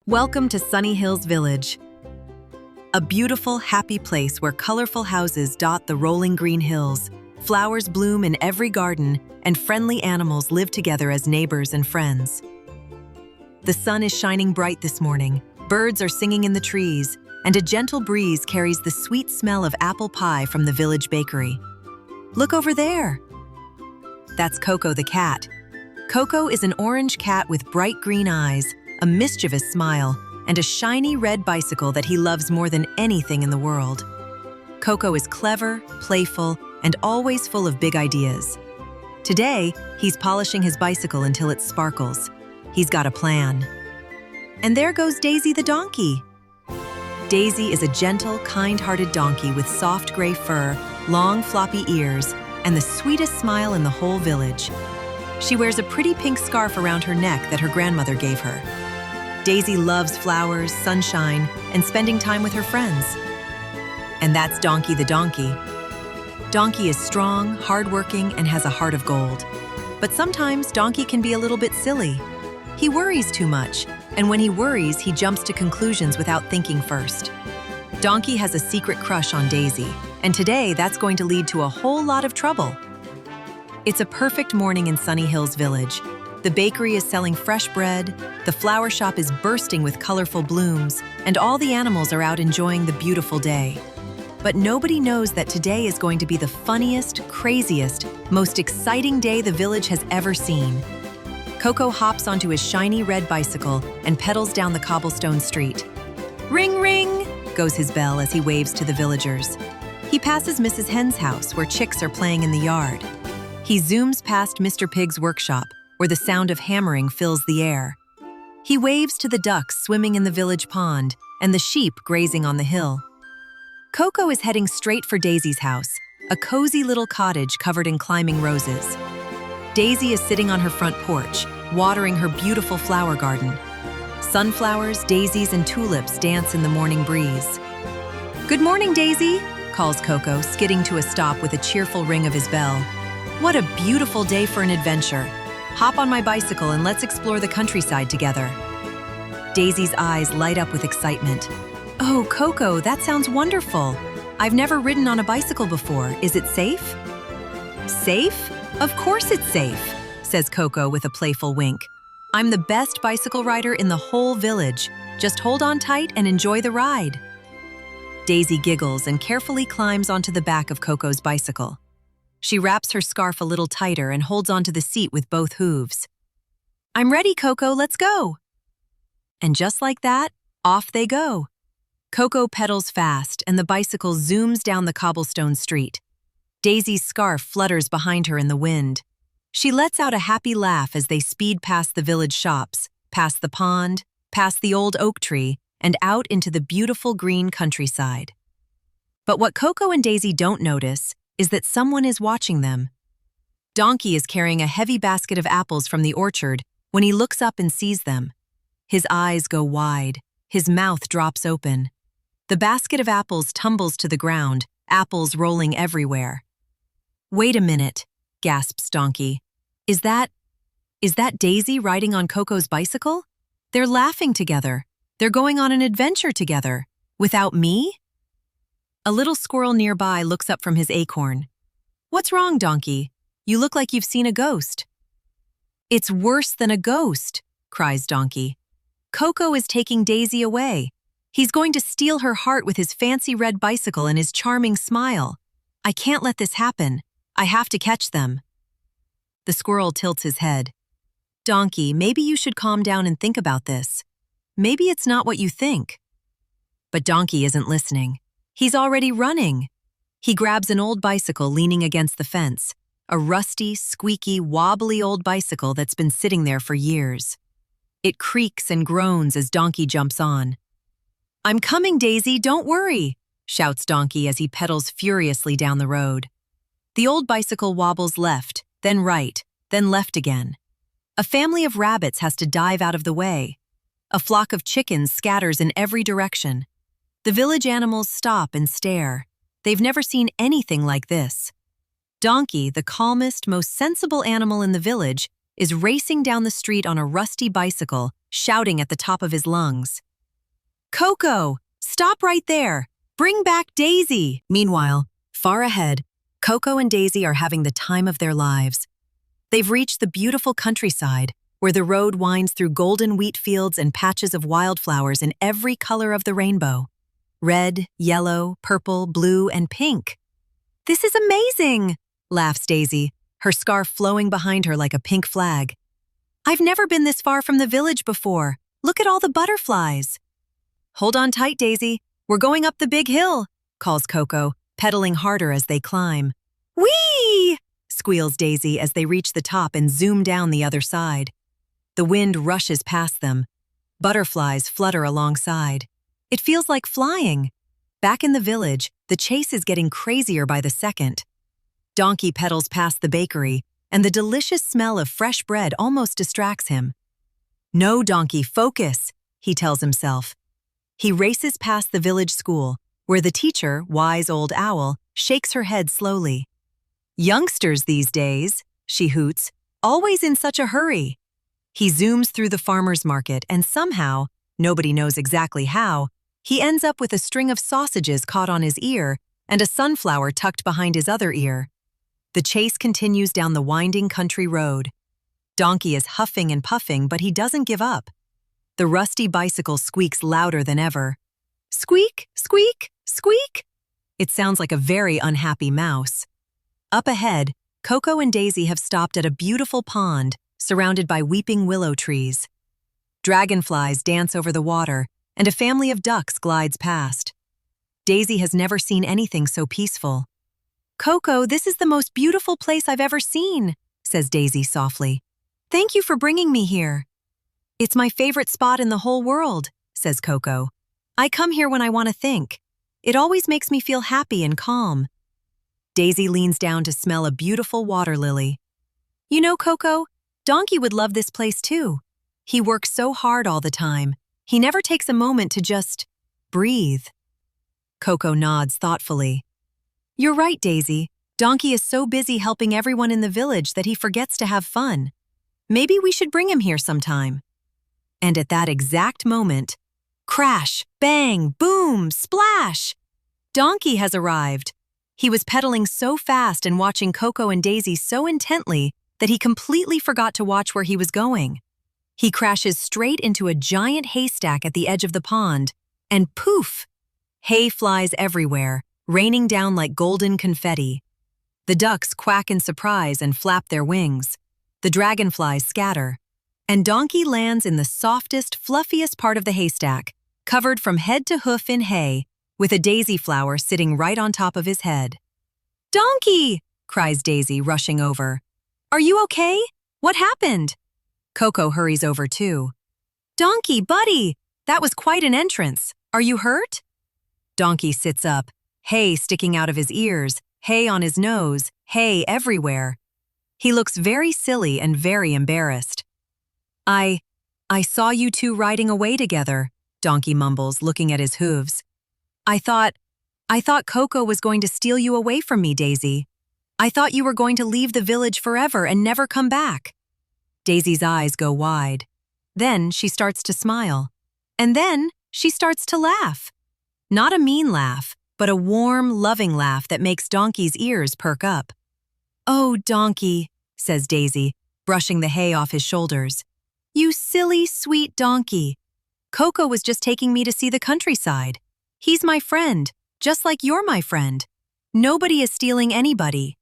Welcome to Sunny Hills Village, a beautiful, happy place where colorful houses dot the rolling green hills, flowers bloom in every garden, and friendly animals live together as neighbors and friends. The sun is shining bright this morning, birds are singing in the trees, and a gentle breeze carries the sweet smell of apple pie from the village bakery. Look over there! That's Coco the cat. Coco is an orange cat with bright green eyes, a mischievous smile, and a shiny red bicycle that he loves more than anything in the world. Coco is clever, playful, and always full of big ideas. Today, he's polishing his bicycle until it sparkles. He's got a plan. And there goes Daisy the donkey. Daisy is a gentle, kind-hearted donkey with soft gray fur, long floppy ears, and the sweetest smile in the whole village. She wears a pretty pink scarf around her neck that her grandmother gave her. Daisy loves flowers, sunshine, and spending time with her friends. And that's Donkey the donkey. Donkey is strong, hardworking, and has a heart of gold. But sometimes Donkey can be a little bit silly. He worries too much, and when he worries, he jumps to conclusions without thinking first. Donkey has a secret crush on Daisy, and today that's going to lead to a whole lot of trouble. It's a perfect morning in Sunny Hills Village. The bakery is selling fresh bread, the flower shop is bursting with colorful blooms, and all the animals are out enjoying the beautiful day. But nobody knows that today is going to be the funniest, craziest, most exciting day the village has ever seen. Coco hops onto his shiny red bicycle and pedals down the cobblestone street. Ring, ring, goes his bell as he waves to the villagers. He passes Mrs. Hen's house where chicks are playing in the yard. He zooms past Mr. Pig's workshop, where the sound of hammering fills the air. He waves to the ducks swimming in the village pond and the sheep grazing on the hill. Coco is heading straight for Daisy's house, a cozy little cottage covered in climbing roses. Daisy is sitting on her front porch, watering her beautiful flower garden. Sunflowers, daisies, and tulips dance in the morning breeze. "Good morning, Daisy," calls Coco, skidding to a stop with a cheerful ring of his bell. "What a beautiful day for an adventure. Hop on my bicycle and let's explore the countryside together." Daisy's eyes light up with excitement. "Oh, Coco, that sounds wonderful. I've never ridden on a bicycle before. Is it safe?" "Safe? Of course it's safe," says Coco with a playful wink. "I'm the best bicycle rider in the whole village. Just hold on tight and enjoy the ride." Daisy giggles and carefully climbs onto the back of Coco's bicycle. She wraps her scarf a little tighter and holds onto the seat with both hooves. "I'm ready, Coco, let's go." And just like that, off they go. Coco pedals fast and the bicycle zooms down the cobblestone street. Daisy's scarf flutters behind her in the wind. She lets out a happy laugh as they speed past the village shops, past the pond, past the old oak tree, and out into the beautiful green countryside. But what Coco and Daisy don't notice is that someone is watching them. Donkey is carrying a heavy basket of apples from the orchard when he looks up and sees them. His eyes go wide, his mouth drops open. The basket of apples tumbles to the ground, apples rolling everywhere. "Wait a minute," gasps Donkey. Is that Daisy riding on Coco's bicycle? They're laughing together. They're going on an adventure together. Without me? A little squirrel nearby looks up from his acorn. "What's wrong, Donkey? You look like you've seen a ghost." "It's worse than a ghost," cries Donkey. "Coco is taking Daisy away. He's going to steal her heart with his fancy red bicycle and his charming smile. I can't let this happen. I have to catch them." The squirrel tilts his head. "Donkey, maybe you should calm down and think about this. Maybe it's not what you think." But Donkey isn't listening. He's already running. He grabs an old bicycle leaning against the fence, a rusty, squeaky, wobbly old bicycle that's been sitting there for years. It creaks and groans as Donkey jumps on. "I'm coming, Daisy, don't worry," shouts Donkey as he pedals furiously down the road. The old bicycle wobbles left, then right, then left again. A family of rabbits has to dive out of the way. A flock of chickens scatters in every direction. The village animals stop and stare. They've never seen anything like this. Donkey, the calmest, most sensible animal in the village, is racing down the street on a rusty bicycle shouting at the top of his lungs. Coco, stop right there! Bring back Daisy! Meanwhile, far ahead, Coco and Daisy are having the time of their lives. They've reached the beautiful countryside, where the road winds through golden wheat fields and patches of wildflowers in every color of the rainbow. Red, yellow, purple, blue, and pink. This is amazing, laughs Daisy, her scarf flowing behind her like a pink flag. I've never been this far from the village before. Look at all the butterflies. Hold on tight, Daisy. We're going up the big hill, calls Coco, pedaling harder as they climb. Whee! Squeals Daisy as they reach the top and zoom down the other side. The wind rushes past them. Butterflies flutter alongside. It feels like flying. Back in the village, the chase is getting crazier by the second. Donkey pedals past the bakery, and the delicious smell of fresh bread almost distracts him. No, Donkey, focus, he tells himself. He races past the village school, where the teacher, wise old owl, shakes her head slowly. Youngsters these days, she hoots, always in such a hurry. He zooms through the farmer's market and somehow, nobody knows exactly how, he ends up with a string of sausages caught on his ear and a sunflower tucked behind his other ear. The chase continues down the winding country road. Donkey is huffing and puffing, but he doesn't give up. The rusty bicycle squeaks louder than ever. Squeak, squeak, squeak! It sounds like a very unhappy mouse. Up ahead, Coco and Daisy have stopped at a beautiful pond surrounded by weeping willow trees. Dragonflies dance over the water, and a family of ducks glides past. Daisy has never seen anything so peaceful. Coco, this is the most beautiful place I've ever seen, says Daisy softly. Thank you for bringing me here. It's my favorite spot in the whole world, says Coco. I come here when I want to think. It always makes me feel happy and calm. Daisy leans down to smell a beautiful water lily. You know, Coco, Donkey would love this place too. He works so hard all the time. He never takes a moment to just breathe. Coco nods thoughtfully. You're right, Daisy. Donkey is so busy helping everyone in the village that he forgets to have fun. Maybe we should bring him here sometime. And at that exact moment, crash, bang, boom, splash! Donkey has arrived. He was pedaling so fast and watching Coco and Daisy so intently that he completely forgot to watch where he was going. He crashes straight into a giant haystack at the edge of the pond, and poof! Hay flies everywhere, raining down like golden confetti. The ducks quack in surprise and flap their wings. The dragonflies scatter. And Donkey lands in the softest, fluffiest part of the haystack, covered from head to hoof in hay, with a daisy flower sitting right on top of his head. Donkey! Cries Daisy, rushing over. Are you okay? What happened? Coco hurries over too. Donkey, buddy! That was quite an entrance. Are you hurt? Donkey sits up, hay sticking out of his ears, hay on his nose, hay everywhere. He looks very silly and very embarrassed. I saw you two riding away together, Donkey mumbles, looking at his hooves. I thought Coco was going to steal you away from me, Daisy. I thought you were going to leave the village forever and never come back. Daisy's eyes go wide. Then she starts to smile. And then she starts to laugh. Not a mean laugh, but a warm, loving laugh that makes Donkey's ears perk up. Oh, Donkey, says Daisy, brushing the hay off his shoulders. You silly, sweet Donkey. Coco was just taking me to see the countryside. He's my friend, just like you're my friend. Nobody is stealing anybody.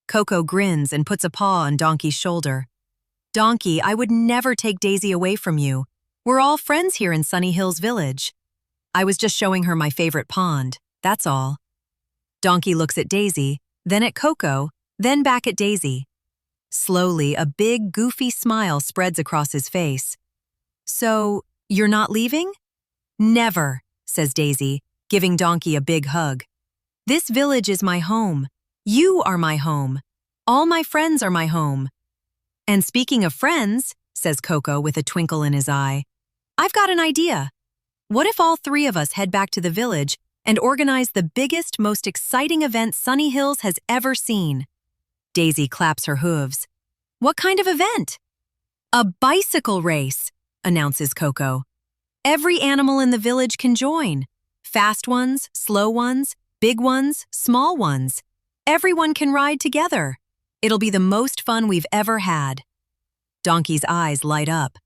Coco grins and puts a paw on Donkey's shoulder. Donkey, I would never take Daisy away from you. We're all friends here in Sunny Hills Village. I was just showing her my favorite pond, that's all. Donkey looks at Daisy, then at Coco, then back at Daisy. Slowly, a big, goofy smile spreads across his face. So, you're not leaving? Never, says Daisy, giving Donkey a big hug. This village is my home. You are my home. All my friends are my home. And speaking of friends, says Coco with a twinkle in his eye, I've got an idea. What if all three of us head back to the village and organize the biggest, most exciting event Sunny Hills has ever seen? Daisy claps her hooves. What kind of event? A bicycle race. announces Coco. Every animal in the village can join. Fast ones, slow ones, big ones, small ones. Everyone can ride together. It'll be the most fun we've ever had. Donkey's eyes light up.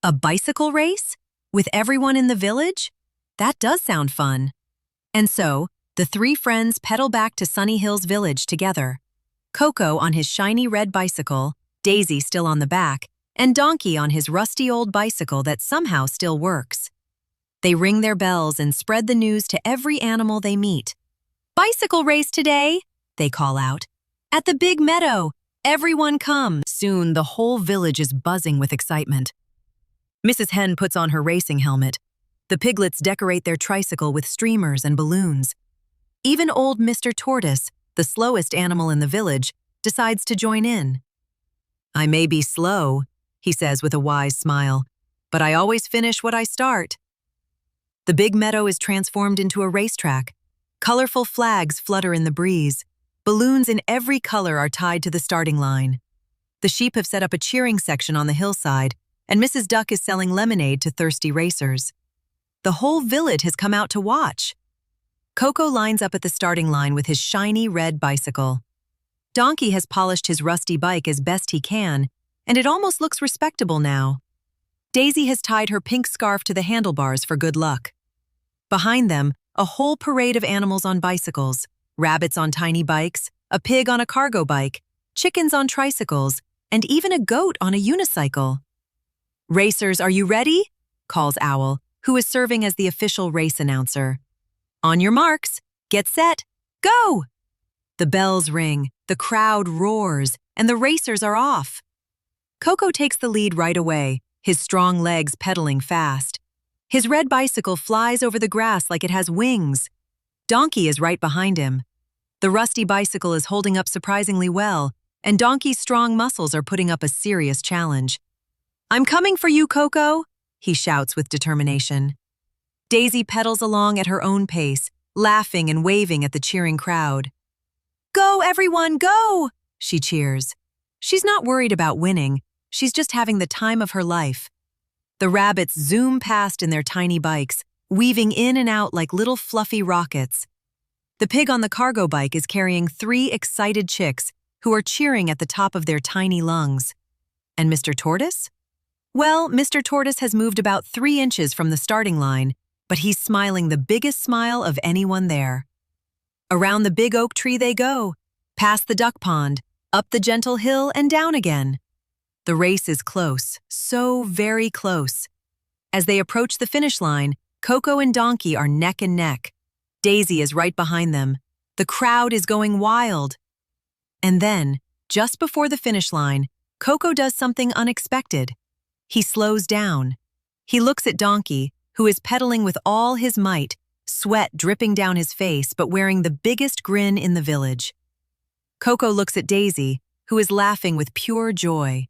A bicycle race? With everyone in the village? That does sound fun. And so, the three friends pedal back to Sunny Hills Village together. Coco on his shiny red bicycle, Daisy still on the back, and Donkey on his rusty old bicycle that somehow still works. They ring their bells and spread the news to every animal they meet. "Bicycle race today," they call out. "At the big meadow. Everyone come." Soon, the whole village is buzzing with excitement. Mrs. Hen puts on her racing helmet. The piglets decorate their tricycle with streamers and balloons. Even old Mr. Tortoise, the slowest animal in the village, decides to join in. "I may be slow," he says with a wise smile, "but I always finish what I start." The big meadow is transformed into a racetrack. Colorful flags flutter in the breeze. Balloons in every color are tied to the starting line. The sheep have set up a cheering section on the hillside, and Mrs. Duck is selling lemonade to thirsty racers. The whole village has come out to watch. Coco lines up at the starting line with his shiny red bicycle. Donkey has polished his rusty bike as best he can, and it almost looks respectable now. Daisy has tied her pink scarf to the handlebars for good luck. Behind them, a whole parade of animals on bicycles, rabbits on tiny bikes, a pig on a cargo bike, chickens on tricycles, and even a goat on a unicycle. "Racers, are you ready?" calls Owl, who is serving as the official race announcer. "On your marks, get set, go!" The bells ring, the crowd roars, and the racers are off. Coco takes the lead right away, his strong legs pedaling fast. His red bicycle flies over the grass like it has wings. Donkey is right behind him. The rusty bicycle is holding up surprisingly well, and Donkey's strong muscles are putting up a serious challenge. "I'm coming for you, Coco," he shouts with determination. Daisy pedals along at her own pace, laughing and waving at the cheering crowd. "Go, everyone, go!" she cheers. She's not worried about winning, she's just having the time of her life. The rabbits zoom past in their tiny bikes, weaving in and out like little fluffy rockets. The pig on the cargo bike is carrying 3 excited chicks who are cheering at the top of their tiny lungs. And Mr. Tortoise? Well, Mr. Tortoise has moved about 3 inches from the starting line, but he's smiling the biggest smile of anyone there. Around the big oak tree they go, past the duck pond, up the gentle hill and down again. The race is close, so very close. As they approach the finish line, Coco and Donkey are neck and neck. Daisy is right behind them. The crowd is going wild. And then, just before the finish line, Coco does something unexpected. He slows down. He looks at Donkey, who is pedaling with all his might, sweat dripping down his face but wearing the biggest grin in the village. Coco looks at Daisy, who is laughing with pure joy,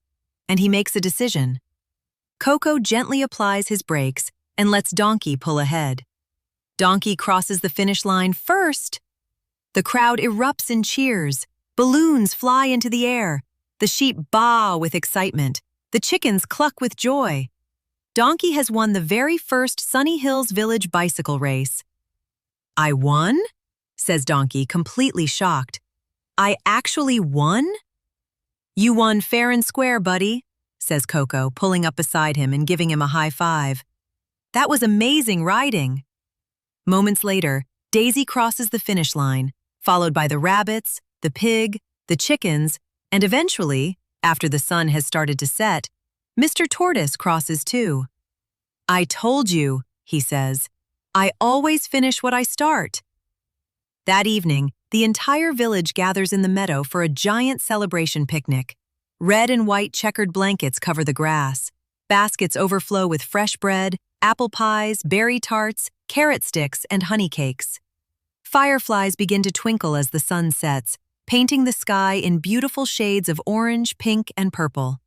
and he makes a decision. Coco gently applies his brakes and lets Donkey pull ahead. Donkey crosses the finish line first. The crowd erupts in cheers. Balloons fly into the air. The sheep baa with excitement. The chickens cluck with joy. Donkey has won the very first Sunny Hills Village bicycle race. "I won?" says Donkey, completely shocked. "I actually won?" "You won fair and square, buddy," says Coco, pulling up beside him and giving him a high five. "That was amazing riding." Moments later, Daisy crosses the finish line, followed by the rabbits, the pig, the chickens, and eventually, after the sun has started to set, Mr. Tortoise crosses too. "I told you," he says. "I always finish what I start." That evening, the entire village gathers in the meadow for a giant celebration picnic. Red and white checkered blankets cover the grass. Baskets overflow with fresh bread, apple pies, berry tarts, carrot sticks, and honey cakes. Fireflies begin to twinkle as the sun sets, painting the sky in beautiful shades of orange, pink, and purple.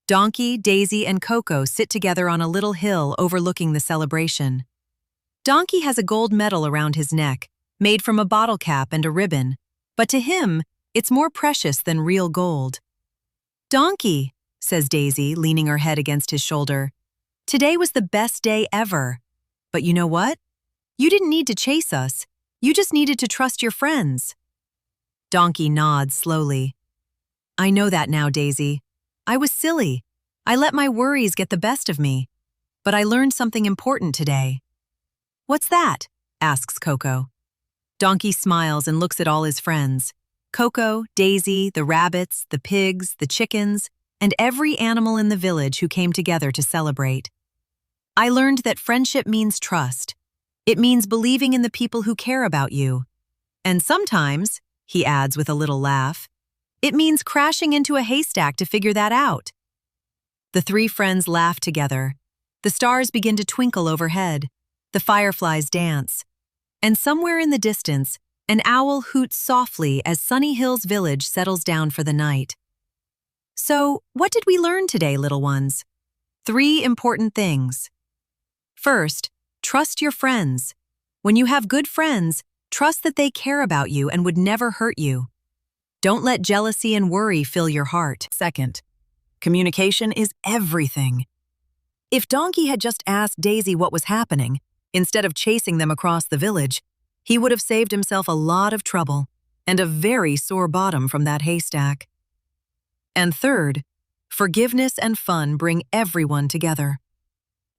Donkey, Daisy, and Coco sit together on a little hill overlooking the celebration. Donkey has a gold medal around his neck, made from a bottle cap and a ribbon, but to him, it's more precious than real gold. "Donkey," says Daisy, leaning her head against his shoulder, Today was the best day ever. But you know what? You didn't need to chase us. You just needed to trust your friends. Donkey nods slowly. I know that now, Daisy. I was silly. I let my worries get the best of me. But I learned something important today. What's that? Asks Coco. Donkey smiles and looks at all his friends. Coco, Daisy, the rabbits, the pigs, the chickens, and every animal in the village who came together to celebrate. I learned that friendship means trust. It means believing in the people who care about you. And sometimes, he adds with a little laugh, it means crashing into a haystack to figure that out. The three friends laugh together. The stars begin to twinkle overhead. The fireflies dance. And somewhere in the distance, an owl hoots softly as Sunnyvale's village settles down for the night. So, what did we learn today, little ones? 3 important things. First, trust your friends. When you have good friends, trust that they care about you and would never hurt you. Don't let jealousy and worry fill your heart. Second, communication is everything. If Donkey had just asked Daisy what was happening, instead of chasing them across the village, he would have saved himself a lot of trouble and a very sore bottom from that haystack. And third, forgiveness and fun bring everyone together.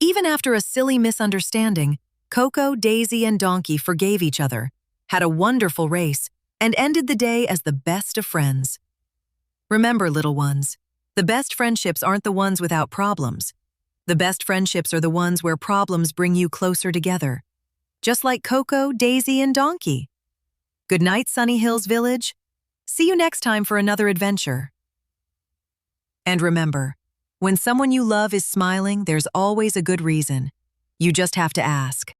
Even after a silly misunderstanding, Coco, Daisy, and Donkey forgave each other, had a wonderful race, and ended the day as the best of friends. Remember, little ones, the best friendships aren't the ones without problems. The best friendships are the ones where problems bring you closer together. Just like Coco, Daisy, and Donkey. Good night, Sunnyvale Village. See you next time for another adventure. And remember, when someone you love is smiling, there's always a good reason. You just have to ask.